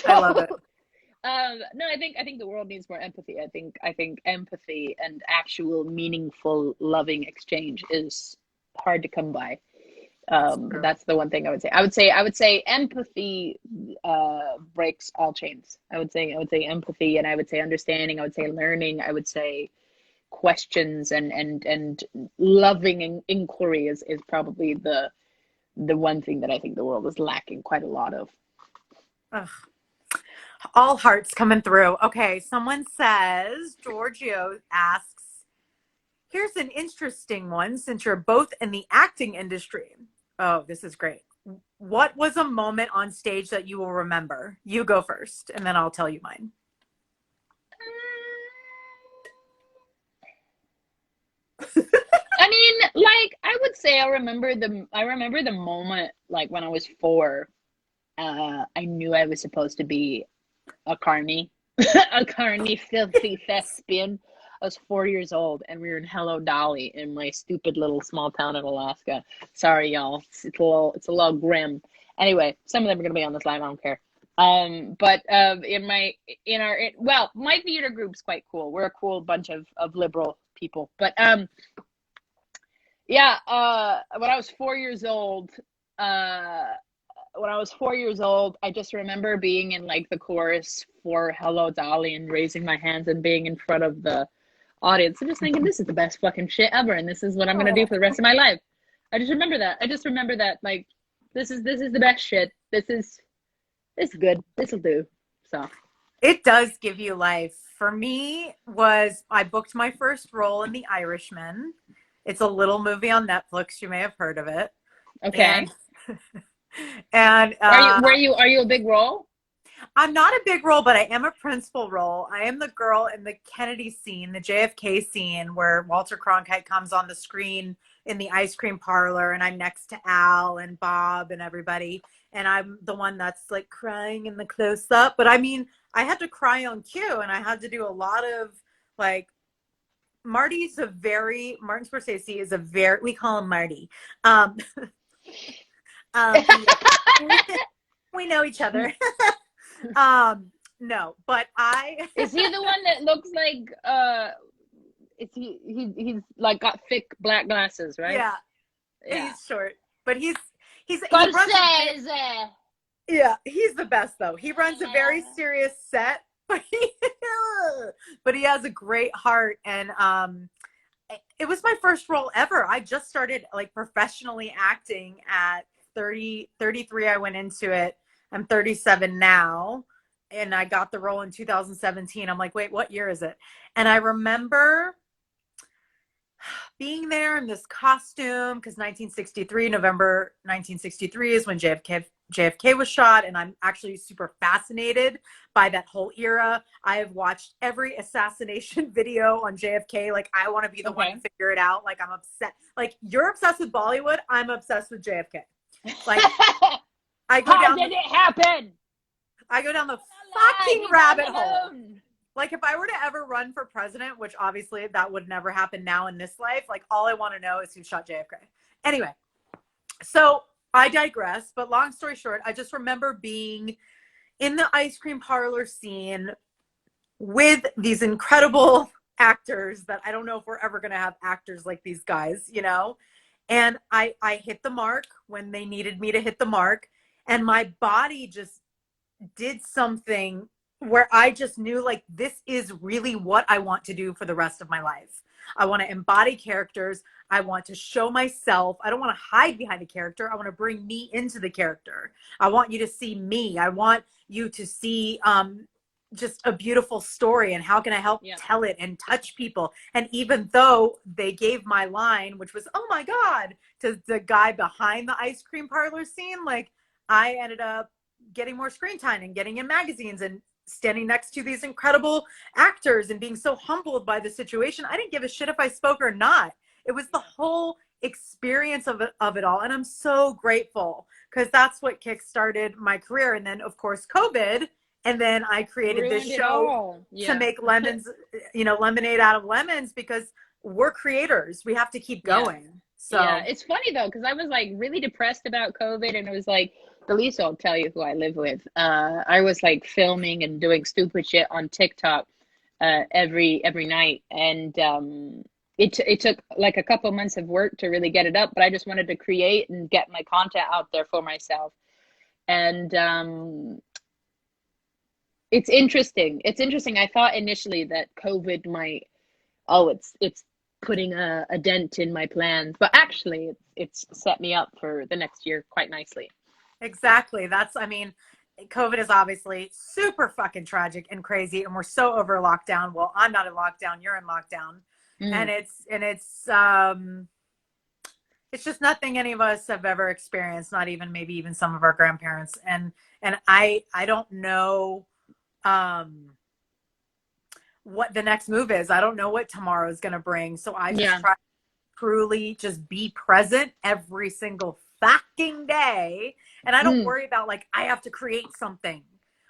I love So it. no, I think the world needs more empathy. I think empathy and actual meaningful loving exchange is hard to come by. That's true. That's the one thing I would say. I would say empathy breaks all chains. I would say empathy, and I would say understanding. I would say learning. I would say questions and loving inquiry is probably the one thing that I think the world is lacking quite a lot of. Ugh. All hearts coming through. Okay, someone says, Giorgio asks, here's an interesting one since you're both in the acting industry. Oh, this is great. What was a moment on stage that you will remember? You go first, and then I'll tell you mine. I mean, like I would say I remember the moment like when I was 4. I knew I was supposed to be a carny, a carny, filthy thespian. I was 4 years old, and we were in Hello Dolly in my stupid little small town in Alaska. Sorry, y'all. It's a little grim. Anyway, some of them are gonna be on this live. I don't care. But well, my theater group's quite cool. We're a cool bunch of liberal people. But yeah, when I was 4 years old, uh, when I was 4 years old, I just remember being in like the chorus for Hello Dolly and raising my hands and being in front of the audience and just thinking, this is the best fucking shit ever, and this is what I'm gonna do Oh. for the rest of my life. I just remember that. I just remember that like this is the best shit. This is good. This will do. So It does give you life. For me, was I booked my first role in The Irishman. It's a little movie on Netflix. You may have heard of it. okay. And and Are you a big role? I'm not a big role, but I am a principal role. I am the girl in the Kennedy scene, the JFK scene, where Walter Cronkite comes on the screen in the ice cream parlor, and I'm next to Al and Bob and everybody. And I'm the one that's like crying in the close up. But I mean, I had to cry on cue, and I had to do a lot of like, Martin Scorsese is a very, we call him Marty. Um, yeah, we know each other. No, but I Is he the one that looks like is he's like got thick black glasses, right? yeah, Yeah. he's short, but he runs Scorsese. yeah, he's the best though. He runs a very serious set, but he has a great heart. And it was my first role ever. I just started like professionally acting at 33. I went into it. I'm 37 now, and I got the role in 2017. I'm like, wait, what year is it? And I remember being there in this costume because November 1963 is when JFK was shot, and I'm actually super fascinated by that whole era. I have watched every assassination video on JFK. Like, I want to be the one to figure it out. Like, I'm obsessed. Like, you're obsessed with Bollywood. I'm obsessed with JFK. Like, I go How down did it happen? I go down the fucking rabbit hole. Like, if I were to ever run for president, which obviously that would never happen now in this life, like, all I want to know is who shot JFK. Anyway, so I digress, but long story short, I just remember being in the ice cream parlor scene with these incredible actors that I don't know if we're ever going to have actors like these guys, you know? And I hit the mark when they needed me to hit the mark, and my body just did something where I just knew, like, this is really what I want to do for the rest of my life. I want to embody characters. I want to show myself. I don't want to hide behind a character. I want to bring me into the character. I want you to see me. I want you to see just a beautiful story, and how can I help tell it and touch people. And even though they gave my line, which was, oh my God, to the guy behind the ice cream parlor scene, like, I ended up getting more screen time and getting in magazines and standing next to these incredible actors and being so humbled by the situation. I didn't give a shit if I spoke or not. It was the whole experience of it all. And I'm so grateful, because that's what kickstarted my career. And then, of course, COVID. And then I created this show to make lemonade out of lemons, because we're creators. We have to keep going. So yeah, it's funny though, because I was like really depressed about COVID, and it was like, Delisa will tell you who I live with. I was like filming and doing stupid shit on TikTok every night, and it took like a couple months of work to really get it up. But I just wanted to create and get my content out there for myself, and it's interesting. It's interesting. I thought initially that COVID might, it's putting a dent in my plans, but actually it's set me up for the next year quite nicely. exactly. I mean, COVID is obviously super fucking tragic and crazy, and we're so over lockdown. Well, I'm not in lockdown, you're in lockdown. And it's just nothing any of us have ever experienced, not even maybe even some of our grandparents. And I don't know what the next move is. I don't know what tomorrow is going to bring. So I just try to truly just be present every single fucking day. And I don't worry about, like, I have to create something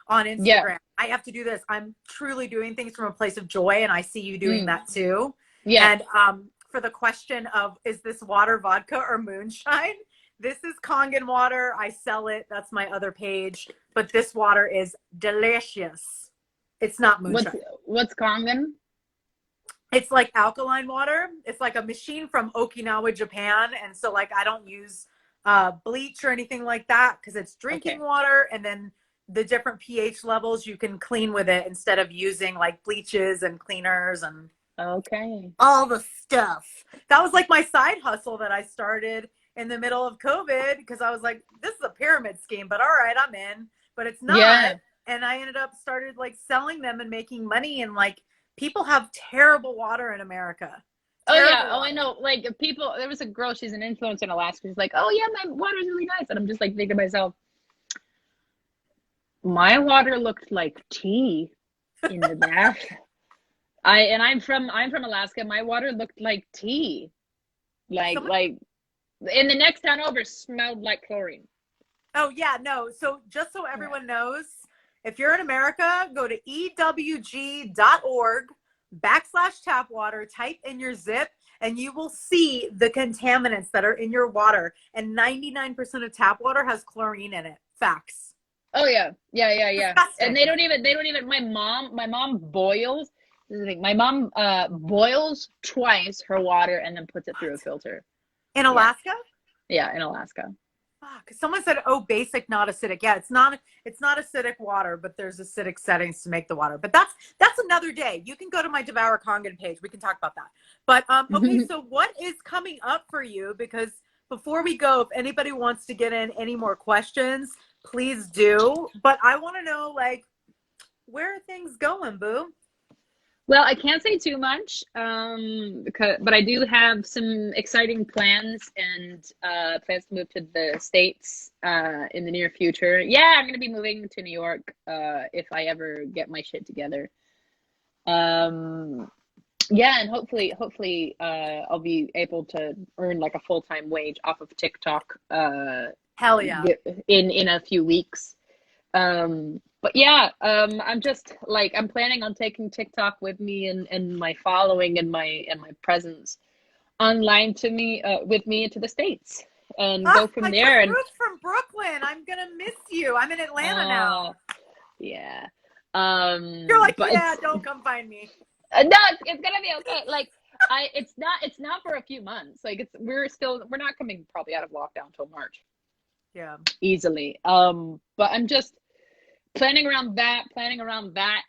on Instagram. I have to do this. I'm truly doing things from a place of joy. And I see you doing that too. Yeah. And for the question of, is this water, vodka, or moonshine? This is Kangen water. I sell it. That's my other page. But this water is delicious. It's not moonshine. What's Kangen? It's like alkaline water. It's like a machine from Okinawa, Japan. And so, like, I don't use bleach or anything like that, because it's drinking Okay. water, and then the different pH levels you can clean with it instead of using like bleaches and cleaners and Okay. all the stuff. That was like my side hustle that I started in the middle of COVID because I was like, this is a pyramid scheme, but all right, I'm in, but it's not. Yeah. And I ended up started like selling them and making money. And like people have terrible water in America. Oh yeah. Terrible Oh, I water. know. Like people, there was a girl. She's an influencer in Alaska. She's like, "Oh yeah, my water's really nice," and I'm just like thinking to myself, my water looked like tea in the bath. I'm from Alaska. My water looked like tea. Someone, Like in the next town over smelled like chlorine. oh yeah, no. So just so Yeah. everyone knows, if you're in America, go to ewg.org/tap water, type in your zip, and you will see the contaminants that are in your water. And 99% of tap water has chlorine in it. Facts. Oh yeah. Yeah, yeah, yeah. And Disgusting. they don't even my mom boils. This is the thing. My mom boils twice her water and then puts it through a What? filter. In Yeah. Alaska? Yeah, in Alaska. Fuck. Someone said, "Oh, basic, not acidic." Yeah, it's not. It's not acidic water, but there's acidic settings to make the water. But that's another day. You can go to my Devour Kangen page. We can talk about that. But okay. So what is coming up for you? Because before we go, if anybody wants to get in any more questions, please do. But I want to know, like, where are things going, boo? Well, I can't say too much, but I do have some exciting plans and plans to move to the States in the near future. Yeah, I'm gonna be moving to New York if I ever get my shit together. Um, yeah, and hopefully, I'll be able to earn like a full-time wage off of TikTok Hell yeah. in a few weeks. But yeah, I'm just like I'm planning on taking TikTok with me and my following and my presence online to me with me into the States and Ah, go from I just there. And moved from Brooklyn. I'm gonna miss you. I'm in Atlanta uh, now. yeah, You're like, but yeah, it's don't come find me. no, it's gonna be okay. Like it's not for a few months. Like we're not coming probably out of lockdown till March Yeah. easily. But I'm just planning around that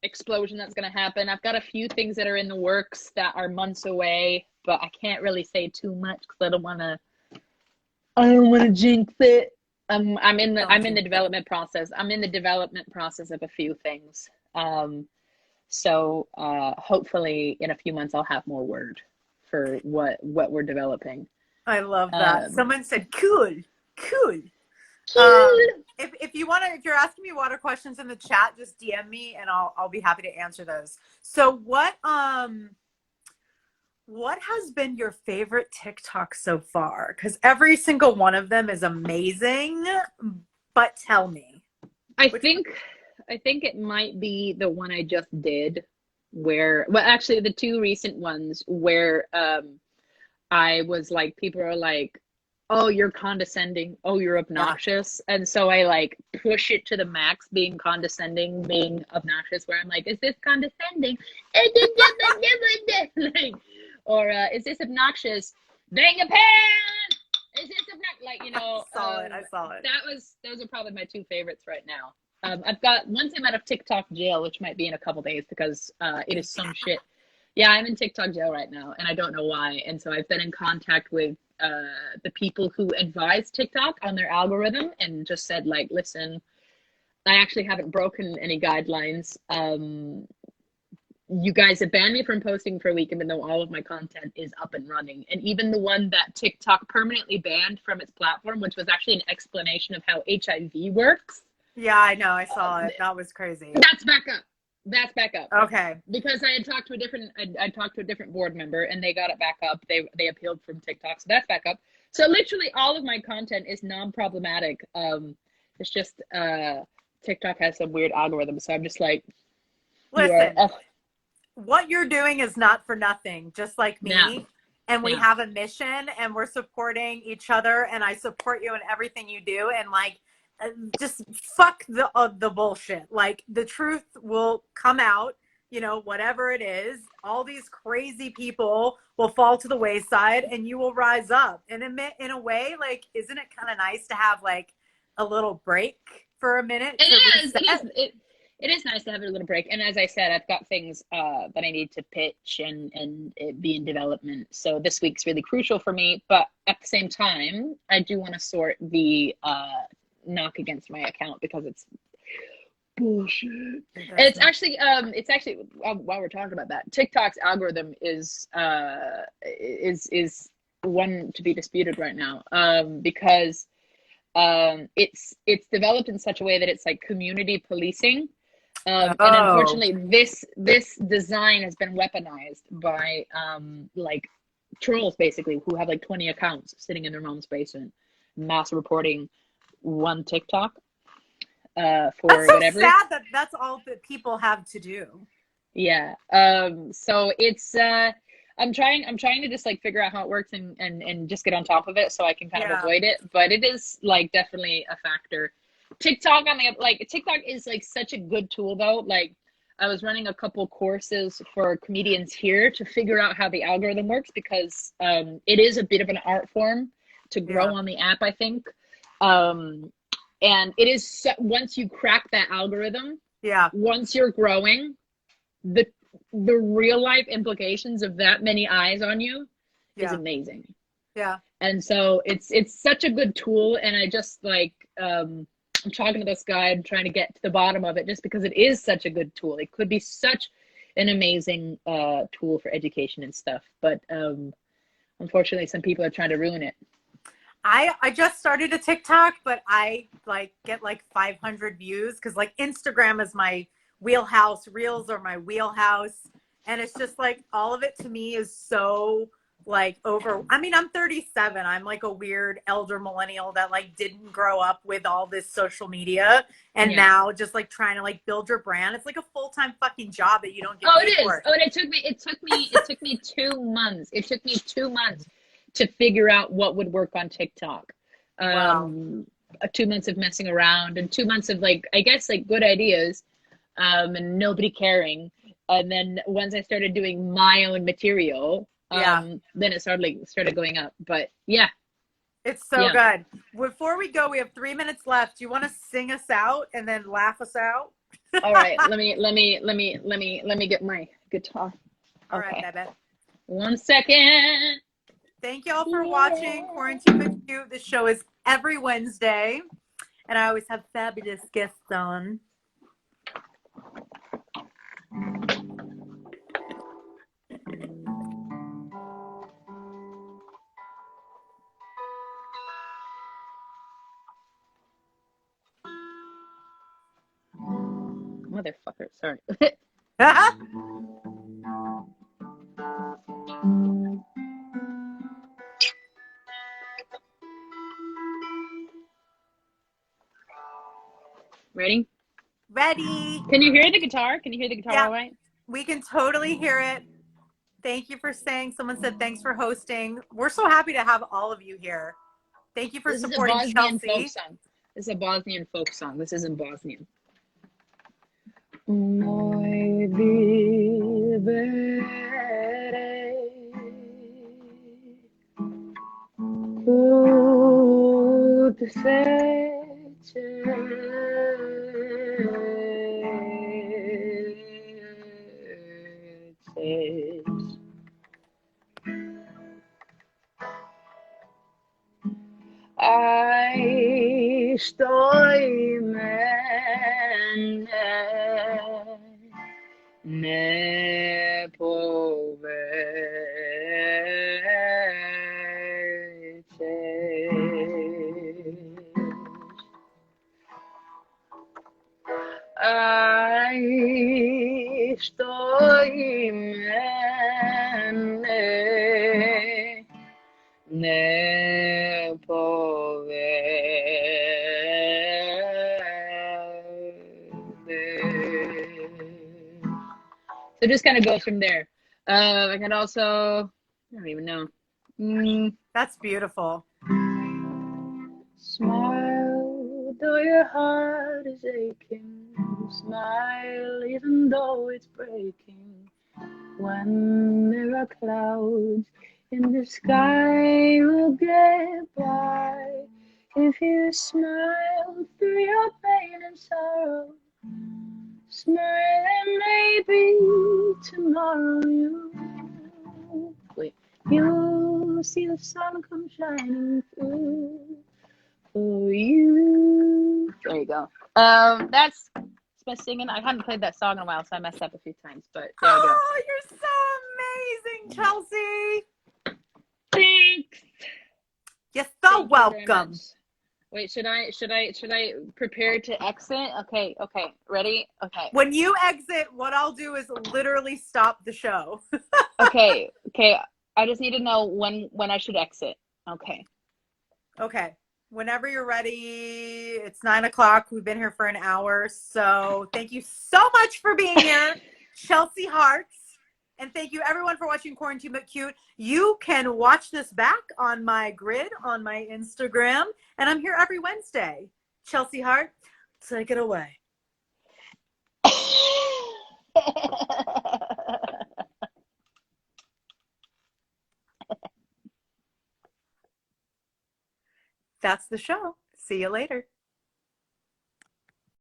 explosion that's going to happen. I've got a few things that are in the works that are months away, but I can't really say too much because I don't want to jinx it. Don't I'm in the jinx it. development process. I'm in the development process of a few things. So hopefully in a few months I'll have more word for what we're developing. I love that. Um, Someone said, cool, cool. cool. If you want to, if you're asking me water questions in the chat, just DM me and I'll be happy to answer those. So what has been your favorite TikTok so far? Because every single one of them is amazing, but tell me. I Which think I think it might be the one I just did where well actually the two recent ones where I was like people are like, "Oh, you're condescending. Oh, you're yeah. obnoxious." And so I like push it to the max being condescending, being obnoxious where I'm like, "Is this condescending?" like or is this obnoxious? Bang a pan. Is this obnoxious? Like, I saw it. I saw it. those are probably my two favorites right now. I've got once I'm out of TikTok jail, which might be in a couple days because it is some shit. Yeah, I'm in TikTok jail right now, and I don't know why. And so I've been in contact with the people who advise TikTok on their algorithm, and just said like, listen, I actually haven't broken any guidelines. You guys have banned me from posting for a week, even though all of my content is up and running. And even the one that TikTok permanently banned from its platform, which was actually an explanation of how HIV works. Yeah, I know. I saw it. That was crazy. That's back up. That's back up. Okay. Because I had talked to a different, I talked to a different board member, and they got it back up. They appealed from TikTok, so that's back up. So literally, all of my content is non-problematic. It's just TikTok has some weird algorithm, so I'm just like, you are. Listen, what you're doing is not for nothing, just like Yeah, me. And we yeah. have a mission and we're supporting each other. And I support you in everything you do. And like, just fuck the bullshit. Like the truth will come out whatever it is, all these crazy people will fall to the wayside and you will rise up. And in a way, like, isn't it kind of nice to have like a little break for a minute to reset? It is nice to have a little break. And as I said, I've got things that I need to pitch and be in development. So this week's really crucial for me. But at the same time, I do want to sort the knock against my account because it's bullshit. It's actually while we're talking about that, TikTok's algorithm is one to be disputed right now, because it's developed in such a way that it's like community policing. And unfortunately, this design has been weaponized by like trolls, basically, who have like 20 accounts sitting in their mom's basement, mass reporting one TikTok for that's so whatever. Sad that that's all that people have to do. Yeah. So it's I'm trying to just like figure out how it works and just get on top of it so I can kind of avoid it. But it is like definitely a factor. TikTok TikTok is like such a good tool though. Like I was running a couple courses for comedians here to figure out how the algorithm works because it is a bit of an art form to grow on the app, I think. And it is once you crack that algorithm, once you're growing, the real life implications of that many eyes on you is amazing. Yeah. And so it's such a good tool, and I just like I'm talking to this guy and trying to get to the bottom of it just because it is such a good tool. It could be such an amazing tool for education and stuff. But unfortunately, some people are trying to ruin it. I just started a TikTok, but I like get like 500 views because like Instagram is my wheelhouse. Reels are my wheelhouse. And it's just like all of it to me is so like I mean, I'm 37. I'm like a weird elder millennial that like didn't grow up with all this social media and now just like trying to like build your brand. It's like a full-time fucking job that you don't get paid for. Oh, and it took me 2 months. It took me 2 months to figure out what would work on TikTok. 2 months of messing around and 2 months of like, I guess like good ideas, and nobody caring. And then once I started doing my own material, then it started going up. But yeah, it's so good. Before we go, we have 3 minutes left. Do you want to sing us out and then laugh us out? All right, let me get my guitar. All right, baby. 1 second. Thank y'all for watching Quarantine with You. This show is every Wednesday, and I always have fabulous guests on. Motherfucker, sorry. Ready? Ready. Can you hear the guitar? Can you hear the guitar all right? We can totally hear it. Thank you for saying. Someone said thanks for hosting. We're so happy to have all of you here. Thank you for supporting Chelsea. This is a Bosnian folk song. This is a Bosnian folk song. This isn't Bosnian. Moj vivere kud sećaš aj što i mene ne povećeš. Aj što i mene ne povedeš. So it just kind of goes from there. I can also, I don't even know. That's beautiful. Smile though your heart is aching. smile even though it's breaking. When there are clouds in the sky, we'll get by. If you smile through your pain and sorrow, smile and maybe tomorrow you'll see the sun come shining through for you. There you go. That's my singing. I hadn't played that song in a while, so I messed up a few times. But there you go. Oh, you're so amazing, Chelsea. Thanks. You're so Thank you very welcome. much. Wait, should I prepare to exit? Okay, ready? Okay. When you exit, what I'll do is literally stop the show. Okay. I just need to know when I should exit. Okay. Okay. Whenever you're ready. It's 9:00. We've been here for an hour. So thank you so much for being here, Chelsea Harts. And thank you everyone for watching Quarantine But Cute. You can watch this back on my grid on my Instagram. And I'm here every Wednesday. Chelsea Hart, take it away. That's the show. See you later.